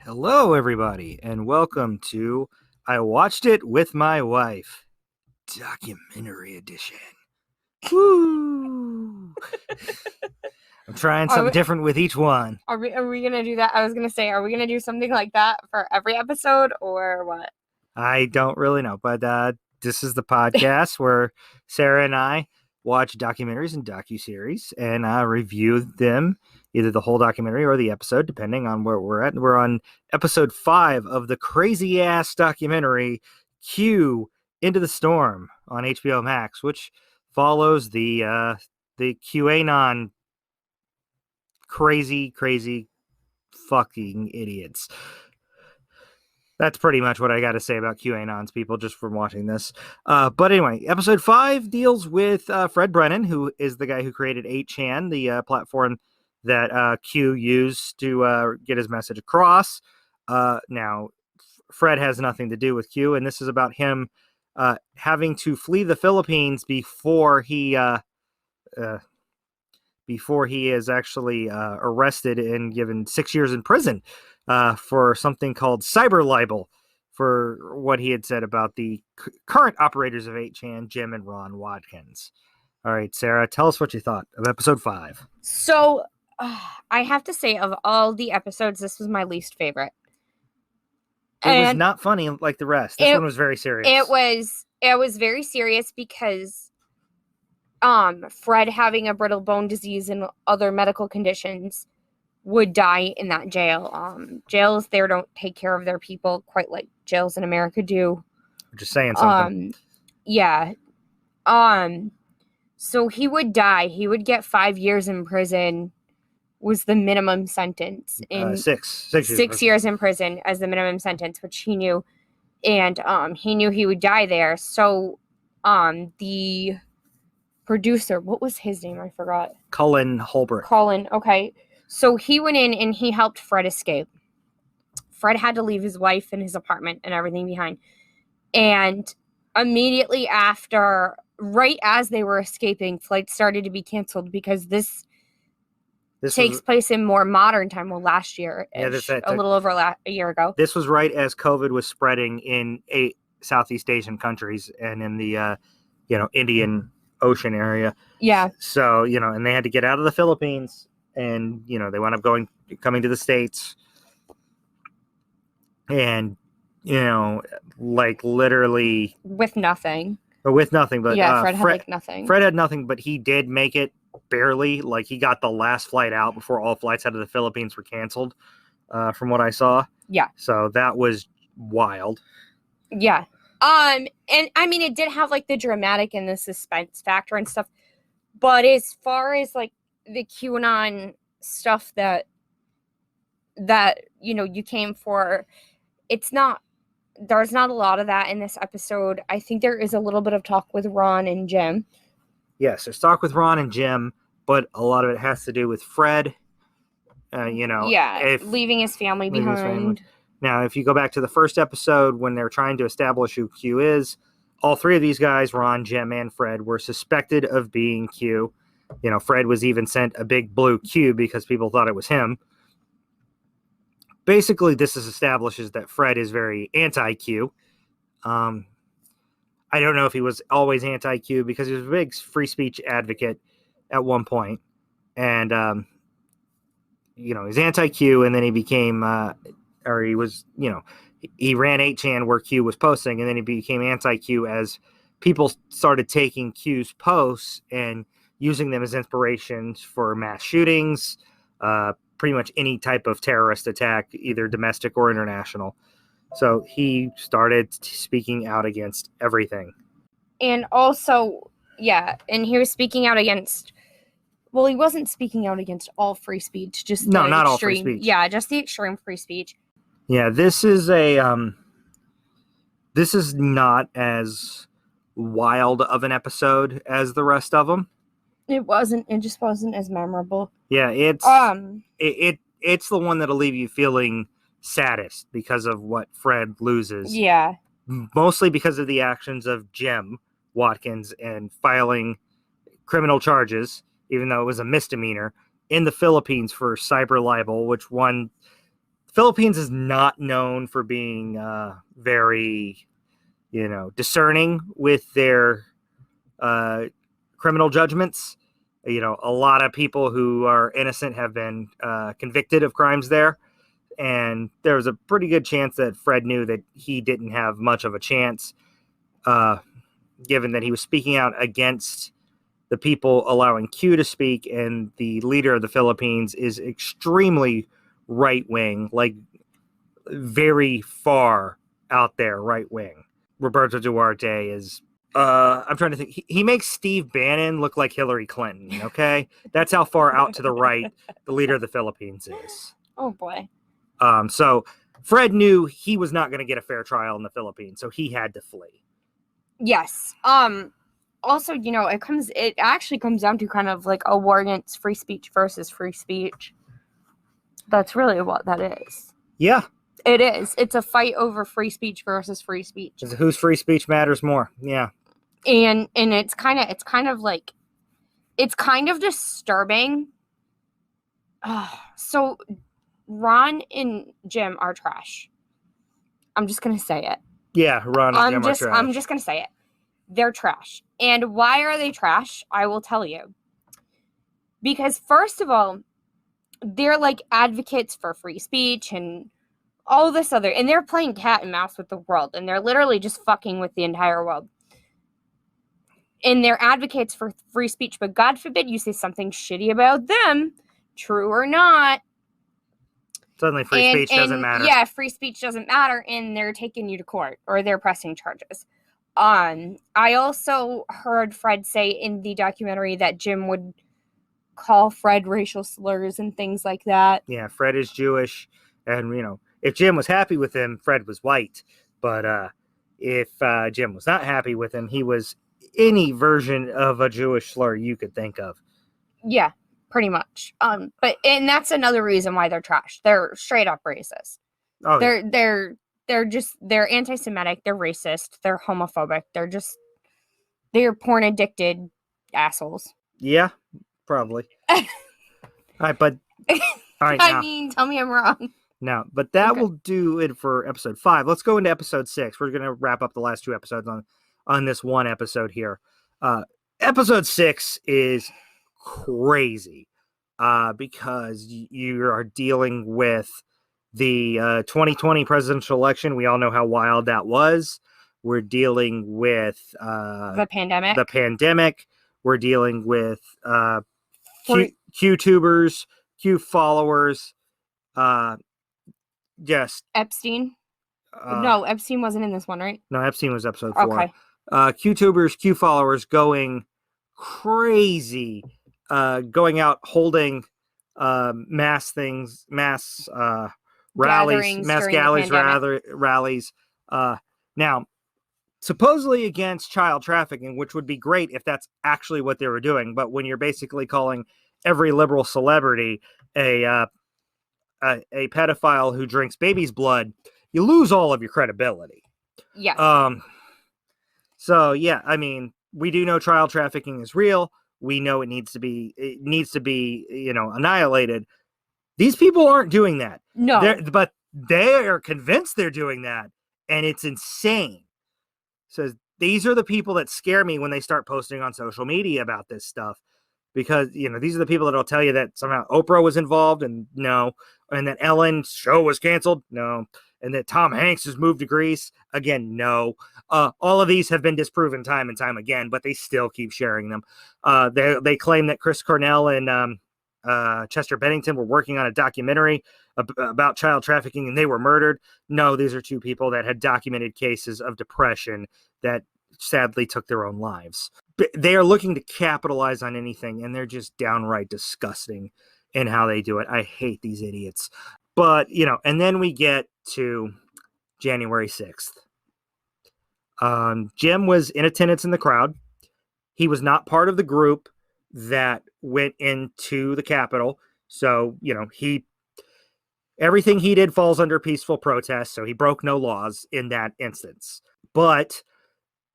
Hello, everybody, and welcome to I Watched It With My Wife, Documentary Edition. Woo! I'm trying Are something we, different with each one. are we gonna do that? I was gonna say, are we gonna do something like that for every episode or what? I don't really know, but this is the podcast where Sarah and I watch documentaries and DocuSeries and review them, either the whole documentary or the episode, depending on where we're at. We're on episode 5 of the crazy ass documentary Q Into the Storm on HBO Max, which follows the QAnon crazy fucking idiots. That's pretty much what I got to say about QAnons, people, just from watching this. But anyway, episode 5 deals with Fred Brennan, who is the guy who created 8chan, the platform that Q used to get his message across. Now, Fred has nothing to do with Q, and this is about him having to flee the Philippines before he is actually arrested and given 6 years in prison for something called cyber libel for what he had said about the current operators of 8chan, Jim and Ron Watkins. All right, Sarah, tell us what you thought of episode 5. So, I have to say, of all the episodes, this was my least favorite. It was not funny like the rest. This one was very serious. It was very serious because Fred having a brittle bone disease and other medical conditions would die in that jail. Jails there don't take care of their people quite like jails in America do. I'm just saying something. Yeah. So he would die. He would get 5 years in prison was the minimum sentence. In 6 years in prison as the minimum sentence, which he knew. And he knew he would die there. So the producer, what was his name? I forgot. Cullen Holbrook. Cullen, okay. So he went in and he helped Fred escape. Fred had to leave his wife and his apartment and everything behind. And immediately after, right as they were escaping, flights started to be canceled because this takes place in more modern time. Well, last year, a little over a year ago. This was right as COVID was spreading in 8 Southeast Asian countries and in the, Indian Ocean area. Yeah. So, and they had to get out of the Philippines and, they wound up coming to the States and, like literally with nothing. But yeah, Fred had like nothing. Fred had nothing, but he did make it barely. Like he got the last flight out before all flights out of the Philippines were canceled, from what I saw. Yeah. So that was wild. Yeah. And I mean, it did have like the dramatic and the suspense factor and stuff, but as far as like the QAnon stuff that you came for, there's not a lot of that in this episode. I think there is a little bit of talk with Ron and Jim. Yes, there's talk with Ron and Jim, but a lot of it has to do with Fred. Leaving his family behind. Now, if you go back to the first episode when they're trying to establish who Q is, all 3 of these guys, Ron, Jim, and Fred, were suspected of being Q. Fred was even sent a big blue cube because people thought it was him. Basically, this establishes that Fred is very anti-Q. I don't know if he was always anti-Q because he was a big free speech advocate at one point. And, he's anti-Q, and then he became... he ran 8chan where Q was posting, and then he became anti-Q as people started taking Q's posts and using them as inspirations for mass shootings, pretty much any type of terrorist attack, either domestic or international. So he started speaking out against everything. And also, and he was speaking out against... Well, he wasn't speaking out against all free speech, just not all free speech. Yeah, just the extreme free speech. Yeah, this is not as wild of an episode as the rest of them. It wasn't. It just wasn't as memorable. Yeah, it's it's the one that'll leave you feeling saddest because of what Fred loses. Yeah. Mostly because of the actions of Jim Watkins and filing criminal charges, even though it was a misdemeanor, in the Philippines for cyber libel, which won Philippines is not known for being very, discerning with their criminal judgments. A lot of people who are innocent have been convicted of crimes there. And there was a pretty good chance that Fred knew that he didn't have much of a chance, given that he was speaking out against the people allowing Q to speak, and the leader of the Philippines is extremely right-wing, like very far out there right-wing. Roberto Duarte is, I'm trying to think, he makes Steve Bannon look like Hillary Clinton, okay? That's how far out to the right the leader of the Philippines is. Oh, boy. So Fred knew he was not going to get a fair trial in the Philippines, so he had to flee. Yes. Also, it actually comes down to kind of like a war against free speech versus free speech. That's really what that is. Yeah. It is. It's a fight over free speech versus free speech. Whose free speech matters more? Yeah. And it's kind of disturbing. So Ron and Jim are trash. I'm just gonna say it. Yeah, Ron and Jim are trash. I'm just gonna say it. They're trash. And why are they trash? I will tell you. Because first of all, they're like advocates for free speech and all this other, and they're playing cat and mouse with the world, and they're literally just fucking with the entire world. And they're advocates for free speech, but God forbid you say something shitty about them, true or not. Suddenly free speech doesn't matter. Yeah, free speech doesn't matter, and they're taking you to court, or they're pressing charges. I also heard Fred say in the documentary that Jim would call Fred racial slurs and things like that. Yeah, Fred is Jewish, and if Jim was happy with him, Fred was white. But if Jim was not happy with him, he was any version of a Jewish slur you could think of. Yeah, pretty much. And that's another reason why they're trash. They're straight up racist. Oh, They're anti-Semitic, they're racist, they're homophobic, they're porn addicted assholes. Yeah, probably. All right, but all right. I mean, tell me I'm wrong. No, but that will do it for episode 5. Let's go into episode 6. We're going to wrap up the last 2 episodes on this one episode here. Episode 6 is crazy because you are dealing with the 2020 presidential election. We all know how wild that was. We're dealing with the pandemic. We're dealing with Q-tubers, Q followers, just Epstein. No, Epstein wasn't in this one, right? No, Epstein was episode 4. Okay. Q-tubers, Q followers going crazy, going out holding mass rallies, mass rallies. Now, supposedly against child trafficking, which would be great if that's actually what they were doing. But when you're basically calling every liberal celebrity a pedophile who drinks baby's blood, you lose all of your credibility. Yeah. So yeah, I mean, we do know child trafficking is real. We know it needs to be annihilated. These people aren't doing that. No. But they are convinced they're doing that, and it's insane. So these are the people that scare me when they start posting on social media about this stuff, because these are the people that'll tell you that somehow Oprah was involved, and no, and that Ellen's show was canceled, no, and that Tom Hanks has moved to Greece, again, no. All of these have been disproven time and time again, but they still keep sharing them. They claim that Chris Cornell and Chester Bennington were working on a documentary about child trafficking, and they were murdered. No, these are 2 people that had documented cases of depression that sadly took their own lives. They are looking to capitalize on anything, and they're just downright disgusting in how they do it. I hate these idiots. But, and then we get to January 6th. Jim was in attendance in the crowd. He was not part of the group that went into the Capitol. So, everything he did falls under peaceful protest. So he broke no laws in that instance. But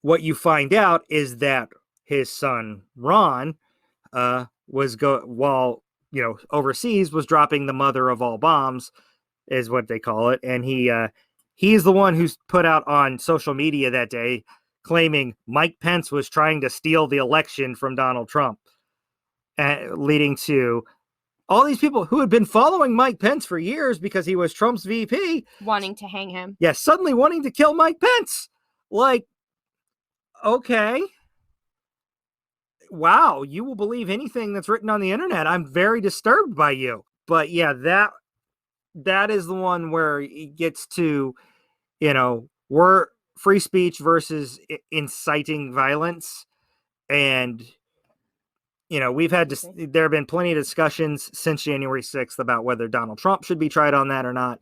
what you find out is that his son, Ron, while overseas, was dropping the mother of all bombs is what they call it. And he's the one who's put out on social media that day claiming Mike Pence was trying to steal the election from Donald Trump, leading to all these people who had been following Mike Pence for years because he was Trump's VP wanting to hang him. Yeah, suddenly wanting to kill Mike Pence. Like, okay. Wow, you will believe anything that's written on the internet. I'm very disturbed by you. But yeah, that is the one where it gets to, we're free speech versus inciting violence. And we've had there have been plenty of discussions since January 6th about whether Donald Trump should be tried on that or not.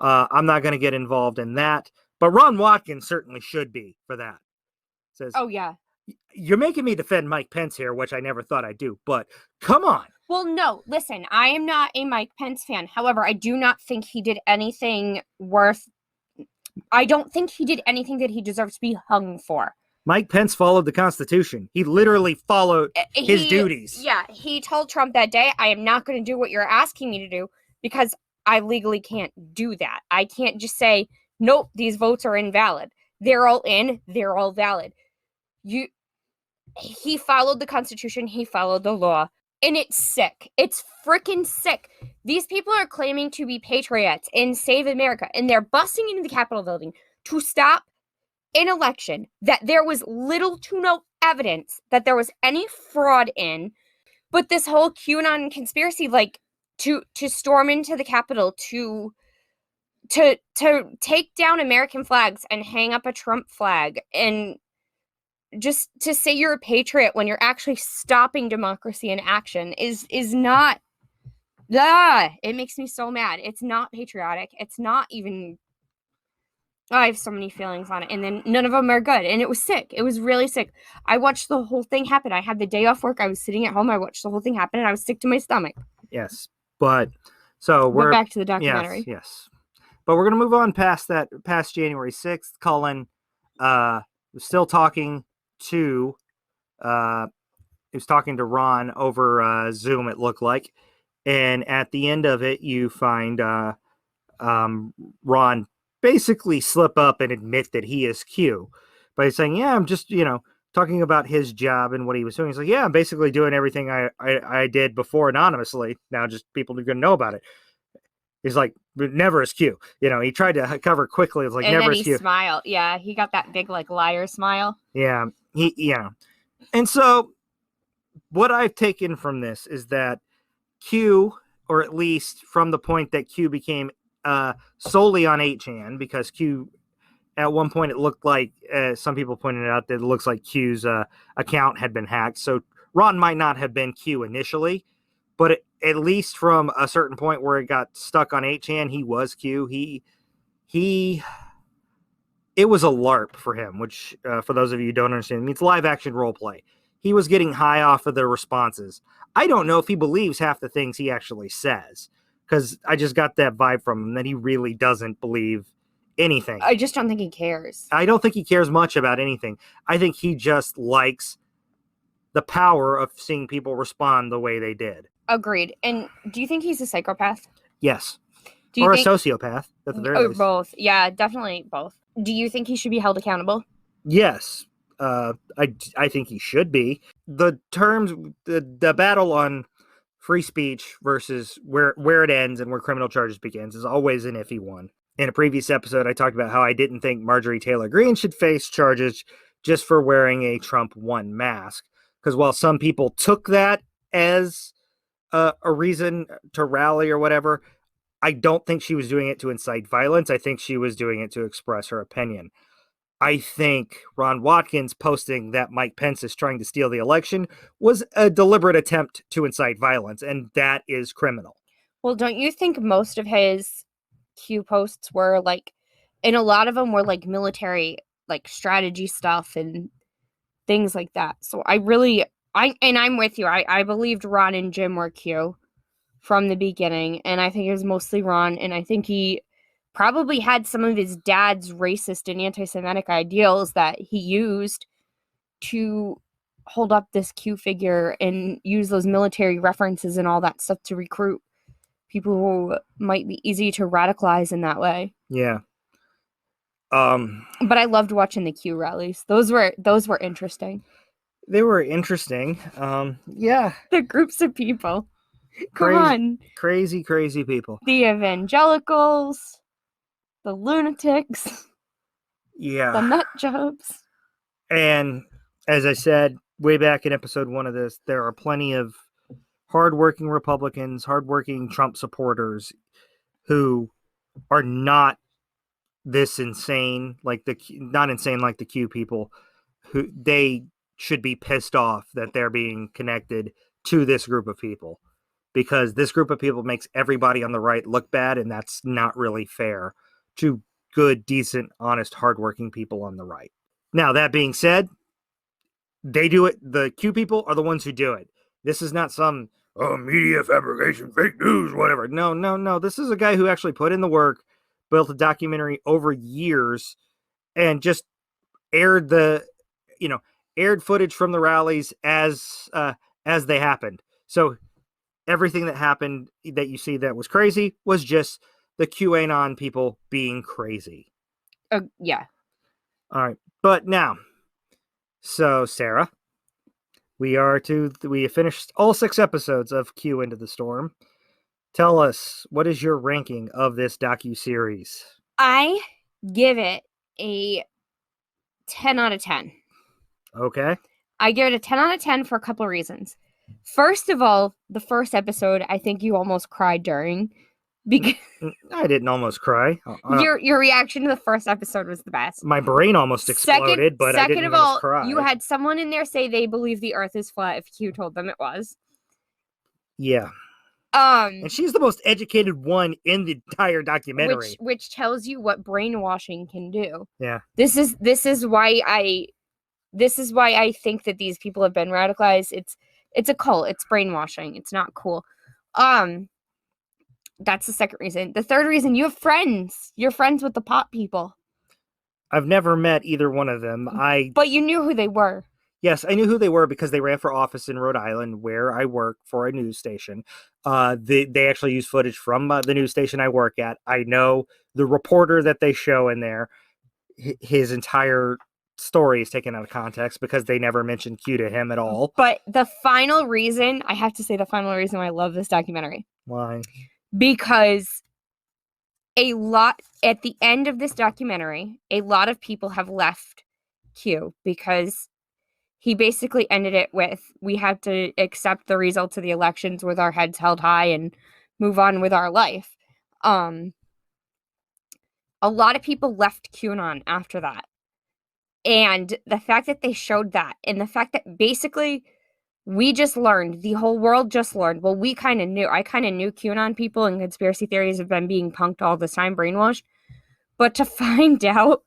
I'm not going to get involved in that, but Ron Watkins certainly should be for that. Says, oh yeah, you're making me defend Mike Pence here, which I never thought I'd do, but come on. Well, no, listen, I am not a Mike Pence fan. However, I do not think he did anything I don't think he did anything that he deserves to be hung for. Mike Pence followed the Constitution. He literally followed his duties. Yeah, he told Trump that day, I am not going to do what you're asking me to do because I legally can't do that. I can't just say, nope, these votes are invalid. They're all in, they're all valid. He followed the Constitution, he followed the law, and it's sick. It's freaking sick. These people are claiming to be patriots and save America, and they're busting into the Capitol building to stop an election that there was little to no evidence that there was any fraud in. But this whole QAnon conspiracy, like to storm into the Capitol, to take down American flags and hang up a Trump flag, and just to say you're a patriot when you're actually stopping democracy in action is not. It makes me so mad. It's not patriotic. It's not even. I have so many feelings on it, and then none of them are good. And it was sick. It was really sick. I watched the whole thing happen. I had the day off work. I was sitting at home. I watched the whole thing happen, and I was sick to my stomach. Yes, but so we're back to the documentary. Yes, but we're gonna move on past January 6th. Cullen was still talking to he was talking to Ron over Zoom. It looked like, and at the end of it, you find Ron basically slip up and admit that he is Q by saying, yeah, I'm just, talking about his job and what he was doing. He's like, yeah, I'm basically doing everything I did before anonymously. Now just people are going to know about it. He's like, never as Q. He tried to cover quickly. It's like, and never then as Q. Smiled. Yeah, he got that big, like, liar smile. Yeah, And so what I've taken from this is that Q, or at least from the point that Q became solely on 8chan, because Q at one point it looked like some people pointed out that it looks like Q's account had been hacked. So Ron might not have been Q initially, but at least from a certain point where it got stuck on 8chan, he was Q. It was a LARP for him, which for those of you who don't understand, means live action role play. He was getting high off of the responses. I don't know if he believes half the things he actually says, because I just got that vibe from him that he really doesn't believe anything. I just don't think he cares. I don't think he cares much about anything. I think he just likes the power of seeing people respond the way they did. Agreed. And do you think he's a psychopath? Yes. Or a sociopath, at the very least. Both. Yeah, definitely both. Do you think he should be held accountable? Yes. I think he should be. The terms, the battle on free speech versus where it ends and where criminal charges begins is always an iffy one. In a previous episode, I talked about how I didn't think Marjorie Taylor Greene should face charges just for wearing a Trump 1 mask. Because while some people took that as a reason to rally or whatever, I don't think she was doing it to incite violence. I think she was doing it to express her opinion. I think Ron Watkins posting that Mike Pence is trying to steal the election was a deliberate attempt to incite violence, and that is criminal. Well, don't you think most of his Q posts were like, and a lot of them were like military, like strategy stuff and things like that. So I'm with you. I believed Ron and Jim were Q from the beginning, and I think it was mostly Ron, and I think he probably had some of his dad's racist and anti-Semitic ideals that he used to hold up this Q figure and use those military references and all that stuff to recruit people who might be easy to radicalize in that way. Yeah. But I loved watching the Q rallies. Those were interesting. They were interesting. Yeah. The groups of people. Come Crazy, on. crazy people. The evangelicals, the lunatics, Yeah. the nut jobs. And as I said way back in episode 1 of this, there are plenty of hardworking Republicans, hardworking Trump supporters who are not this insane, not insane like the Q people, who they should be pissed off that they're being connected to this group of people, because this group of people makes everybody on the right look bad, and that's not really fair to good, decent, honest, hardworking people on the right. Now, that being said, they do it. The Q people are the ones who do it. This is not some media fabrication, fake news, whatever. No. This is a guy who actually put in the work, built a documentary over years, and just aired aired footage from the rallies as they happened. So everything that happened that you see that was crazy was just the QAnon people being crazy. Yeah. All right, but now, so Sarah, we have finished all 6 episodes of Q Into the Storm. Tell us, what is your ranking of this docuseries? I give it a 10 out of 10. Okay. I give it a 10 out of 10 for a couple of reasons. First of all, the first episode, I think you almost cried during, because I didn't almost cry. your reaction to the first episode was the best. My brain almost exploded, but I didn't almost cry. You had someone in there say they believe the Earth is flat if Q told them it was. Yeah. And she's the most educated one in the entire documentary, which tells you what brainwashing can do. Yeah. This is why I think that these people have been radicalized. It's a cult. It's brainwashing. It's not cool. That's the second reason. The third reason, you have friends. You're friends with the pot people. I've never met either one of them. But you knew who they were. Yes, I knew who they were because they ran for office in Rhode Island, where I work for a news station. They actually use footage from the news station I work at. I know the reporter that they show in there. His entire story is taken out of context because they never mentioned Q to him at all. But the final reason, I have to say, the final reason why I love this documentary. Why? Because at the end of this documentary, a lot of people have left Q because he basically ended it with, we have to accept the results of the elections with our heads held high and move on with our life. A lot of people left QAnon after that. And the fact that they showed that, and the fact that basically we just learned, the whole world just learned, well, I kind of knew QAnon people and conspiracy theories have been being punked all this time, brainwashed. But to find out,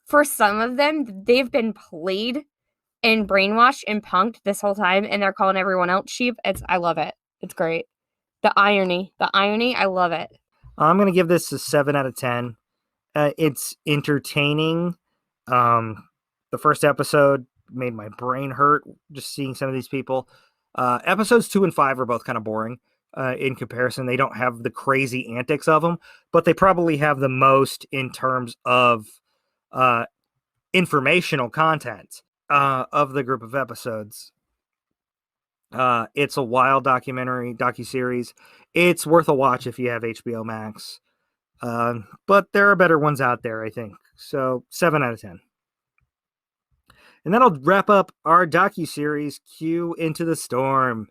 for some of them, they've been played and brainwashed and punked this whole time, and they're calling everyone else sheep. I love it. It's great. The irony, I love it. I'm going to give this a 7 out of 10. It's entertaining. The first episode made my brain hurt just seeing some of these people. Episodes 2 and 5 are both kind of boring in comparison. They don't have the crazy antics of them, but they probably have the most in terms of informational content of the group of episodes. It's a wild docuseries. It's worth a watch if you have HBO Max. But there are better ones out there, I think. So 7 out of 10. And that'll wrap up our docuseries, Q Into the Storm.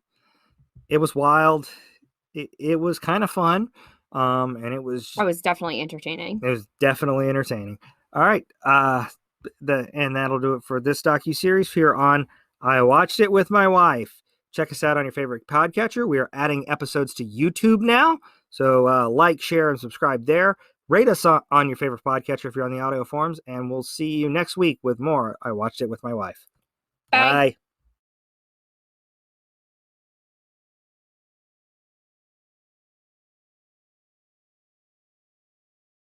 It was wild. It was kind of fun. And it was definitely entertaining. It was definitely entertaining. All right. And that'll do it for this docuseries here on I Watched It With My Wife. Check us out on your favorite podcatcher. We are adding episodes to YouTube now. So like, share, and subscribe there. Rate us on your favorite podcatcher if you're on the audio forms. And we'll see you next week with more I Watched It With My Wife. Bye. Bye.